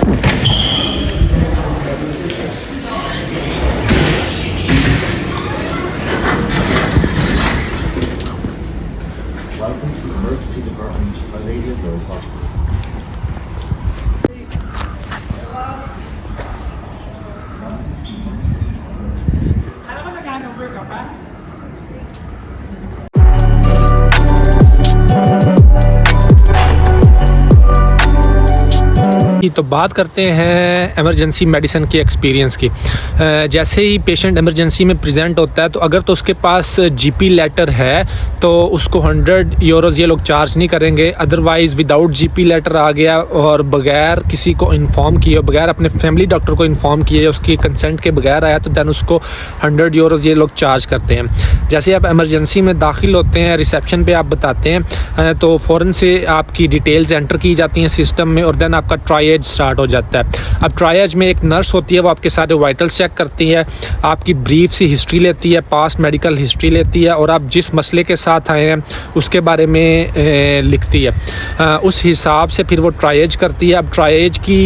Welcome to the emergency department of Our Lady of Rose Hospital. तो बात करते हैं इमरजेंसी मेडिसिन की एक्सपीरियंस की। जैसे ही पेशेंट इमरजेंसी में प्रेजेंट होता है तो अगर तो उसके पास जीपी लेटर है तो उसको 100 यूरोज़ ये लोग चार्ज नहीं करेंगे। अदरवाइज़ विदाउट जीपी लेटर आ गया और बगैर किसी को इन्फॉर्म किए, बगैर अपने फैमिली डॉक्टर को इन्फॉर्म किए, उसकी कंसेंट के बगैर आया तो दैन उसको 100 यूरोज़ ये लोग चार्ज करते हैं। जैसे आप इमरजेंसी में दाखिल होते हैं, रिसेप्शन पे आप बताते हैं तो फ़ौरन से आपकी डिटेल्स एंटर की जाती हैं सिस्टम में और दैन आपका ट्रायज स्टार्ट हो जाता है। अब ट्रायज में एक नर्स होती है, वो आपके सारे वाइटल्स चेक करती है, आपकी ब्रीफ सी हिस्ट्री लेती है, पास्ट मेडिकल हिस्ट्री लेती है और आप जिस मसले के साथ आए हैं उसके बारे में लिखती है। उस हिसाब से फिर वो ट्रायज करती है। अब ट्रायज की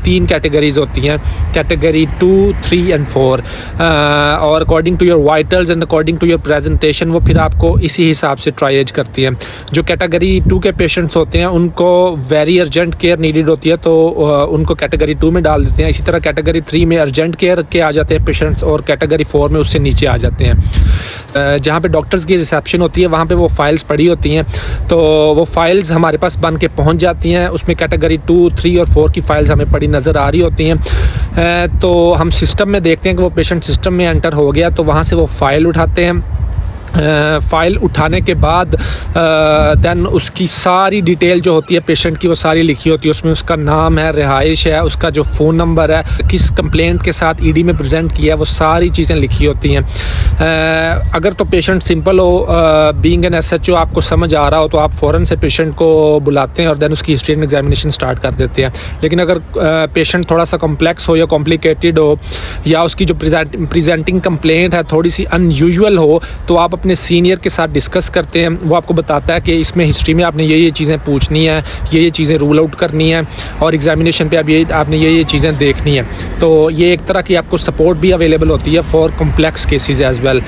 3 कैटेगरीज होती हैं, कैटेगरी 2, 3 एंड 4 और according to your vitals and according to your presentation वो फिर आपको इसी हिसाब से ट्रायज करती है। जो कैटेगरी 2 के पेशेंट्स होते हैं उनको वेरी अर्जेंट केयर नीडेड होती है तो उनको कैटेगरी 2 में डाल देते हैं। इसी तरह कैटेगरी 3 में अर्जेंट केयर के आ जाते हैं पेशेंट्स और कैटेगरी 4 में उससे नीचे आ जाते हैं। जहाँ पे डॉक्टर्स की रिसेप्शन होती है वहाँ पे वो फाइल्स पड़ी होती हैं तो वो फाइल्स हमारे पास बन के पहुँच जाती हैं। उसमें कैटेगरी 2, 3 और 4 की फाइल्स हमें पड़ी नज़र आ रही होती हैं। तो हम सिस्टम में देखते हैं कि वो पेशेंट सिस्टम में एंटर हो गया तो वहाँ से वो फ़ाइल उठाते हैं। फ़ाइल उठाने के बाद दैन उसकी सारी डिटेल जो होती है पेशेंट की वो सारी लिखी होती है। उसमें उसका नाम है, रिहाइश है, उसका जो फ़ोन नंबर है, किस कंप्लेंट के साथ ईडी में प्रेजेंट किया है, वो सारी चीज़ें लिखी होती हैं। अगर तो पेशेंट सिंपल हो, बीइंग एन एसएचओ आपको समझ आ रहा हो तो आप फ़ौरन से पेशेंट को बुलाते हैं और दैन उसकी हिस्ट्री एंड एग्जामिनेशन स्टार्ट कर देते हैं। लेकिन अगर पेशेंट थोड़ा सा कॉम्प्लेक्स हो या कॉम्प्लिकेटेड हो या उसकी जो प्रेजेंटिंग कंप्लेंट है थोड़ी सी अनयूजुअल हो तो आप अपने सीनियर के साथ डिस्कस करते हैं। वो आपको बताता है कि इसमें हिस्ट्री में आपने ये चीज़ें पूछनी है, ये चीज़ें रूल आउट करनी है और एग्जामिनेशन पे आपने ये चीज़ें देखनी है। तो ये एक तरह की आपको सपोर्ट भी अवेलेबल होती है for complex cases as well.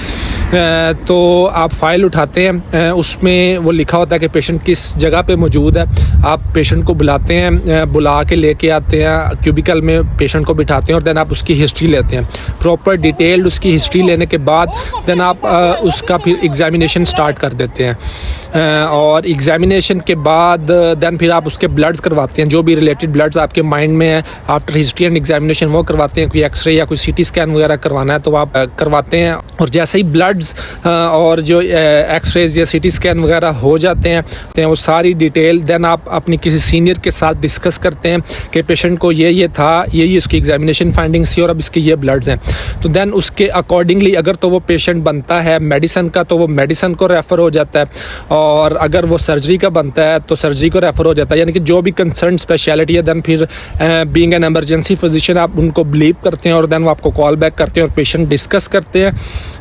तो आप फ़ाइल उठाते हैं, उसमें वो लिखा होता है कि पेशेंट किस जगह पे मौजूद है। आप पेशेंट को बुलाते हैं, बुला के लेके आते हैं, क्यूबिकल में पेशेंट को बिठाते हैं और दैन आप उसकी हिस्ट्री लेते हैं। प्रॉपर डिटेल्ड उसकी हिस्ट्री लेने के बाद दैन आप उसका फिर एग्जामिनेशन स्टार्ट कर देते हैं और एग्जामिनेशन के बाद दैन फिर आप उसके ब्लड्स करवाते हैं, जो भी रिलेटेड ब्लड्स आपके माइंड में है आफ्टर हिस्ट्री एंड एग्जामिनेशन वो करवाते हैं। कोई एक्सरे या कोई सीटी स्कैन वगैरह करवाना है तो आप करवाते हैं और जैसे ही ब्लड्स और जो एक्सरेज या सीटी स्कैन वगैरह हो जाते हैं वो सारी डिटेल दैन आप अपनी किसी सीनियर के साथ डिस्कस करते हैं कि पेशेंट को ये था, ये उसकी एग्जामिनेशन फाइंडिंग्स थी और अब इसके ये ब्लड्स हैं। तो दैन उसके अकॉर्डिंगली अगर तो वो पेशेंट बनता है मेडिसिन का तो वो मेडिसिन को रेफ़र हो जाता है और अगर वो सर्जरी का बनता है तो सर्जरी को रेफ़र हो जाता है। यानी कि जो भी कंसर्न स्पेशलिटी है दैन फिर बीइंग एन इमरजेंसी फिजिशियन आप उनको बिलीव करते हैं और दैन वो आपको कॉल बैक करते हैं और पेशेंट डिस्कस करते हैं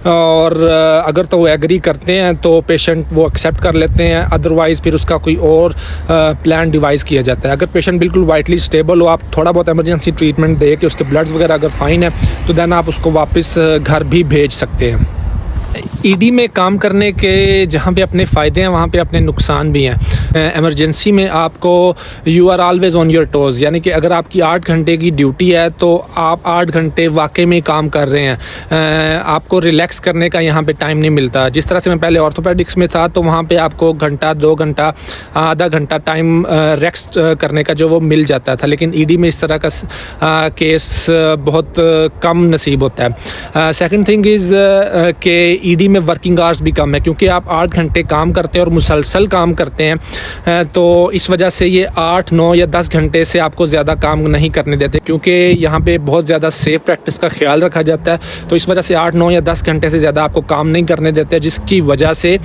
और अगर तो वो एग्री करते हैं तो पेशेंट वो एक्सेप्ट कर लेते हैं। अदरवाइज़ फिर उसका कोई और प्लान डिवाइस किया जाता है। अगर पेशेंट बिल्कुल वाइटली स्टेबल हो, आप थोड़ा बहुत इमरजेंसी ट्रीटमेंट दे के उसके ब्लड्स वगैरह अगर फाइन है तो दैन आप उसको वापस घर भी भेज सकते हैं। ईडी में काम करने के जहाँ पे अपने फ़ायदे हैं वहाँ पे अपने नुकसान भी हैं। इमरजेंसी में आपको you are always on your toes, यानी कि अगर आपकी 8 घंटे की ड्यूटी है तो आप 8 घंटे वाकई में काम कर रहे हैं। आपको रिलैक्स करने का यहाँ पे टाइम नहीं मिलता। जिस तरह से मैं पहले ऑर्थोपेडिक्स में था तो वहाँ पे आपको घंटा, 2 घंटा, आधा घंटा टाइम रेस्ट करने का जो वो मिल जाता था, लेकिन ईडी में इस तरह का केस बहुत कम नसीब होता है। सेकेंड थिंग इज़ के ईडी में वर्किंग आवर्स भी कम है क्योंकि आप 8 घंटे काम करते हैं और मुसलसल काम करते हैं तो इस वजह से ये 8, 9 या 10 घंटे से आपको ज़्यादा काम नहीं करने देते क्योंकि यहाँ पे बहुत ज़्यादा सेफ प्रैक्टिस का ख्याल रखा जाता है। तो इस वजह से 8, 9 या 10 घंटे से ज़्यादा आपको काम नहीं करने देते, जिसकी वजह से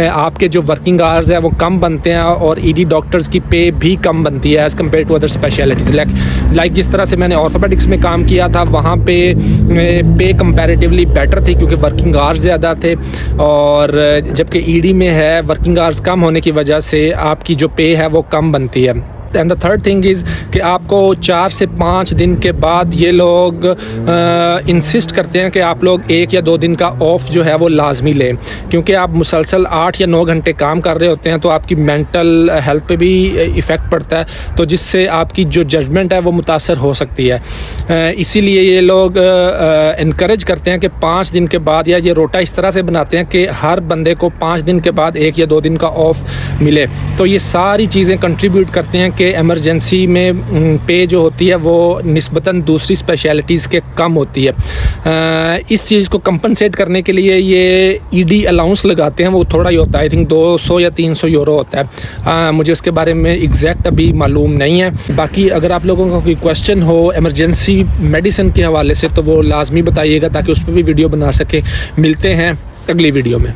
आपके जो वर्किंग आवर्स है वो कम बनते हैं और ईडी डॉक्टर्स की पे भी कम बनती है as compare to other specialties. Like जिस तरह से मैंने ऑर्थोपेडिक्स में काम किया था वहाँ पे कंपैरेटिवली बेटर थी क्योंकि वर्किंग आवर्स ज़्यादा थे और जबकि ईडी में है वर्किंग आवर्स कम होने की वजह से आपकी जो पे है वो कम बनती है। And the third thing is कि आपको 4 से 5 दिन के बाद ये लोग इंसिस्ट करते हैं कि आप लोग 1 या 2 दिन का ऑफ जो है वो लाजमी लें, क्योंकि आप मुसलसल 8 या 9 घंटे काम कर रहे होते हैं तो आपकी मेंटल हेल्थ पे भी इफ़ेक्ट पड़ता है, तो जिससे आपकी जो जजमेंट है वो मुतासर हो सकती है। इसीलिए ये लोग इनकरेज करते हैं कि 5 दिन के बाद, या ये रोटा इस तरह से बनाते हैं कि हर बंदे को 5 दिन के बाद 1 या 2 दिन का ऑफ मिले। तो ये सारी चीज़ें कंट्रीब्यूट करते हैं कि एमरजेंसी में पे जो होती है वो निस्बतन दूसरी स्पेशलिटीज़ के कम होती है। इस चीज़ को कंपनसेट करने के लिए ये ईडी अलाउंस लगाते हैं, वो थोड़ा ही होता है, आई थिंक 200 या 300 यूरो होता है। मुझे उसके बारे में एग्जैक्ट अभी मालूम नहीं है। बाकी अगर आप लोगों का कोई क्वेश्चन हो एमरजेंसी मेडिसिन के हवाले से तो वो लाजमी बताइएगा ताकि उस पर भी वीडियो बना सके। मिलते हैं अगली वीडियो में।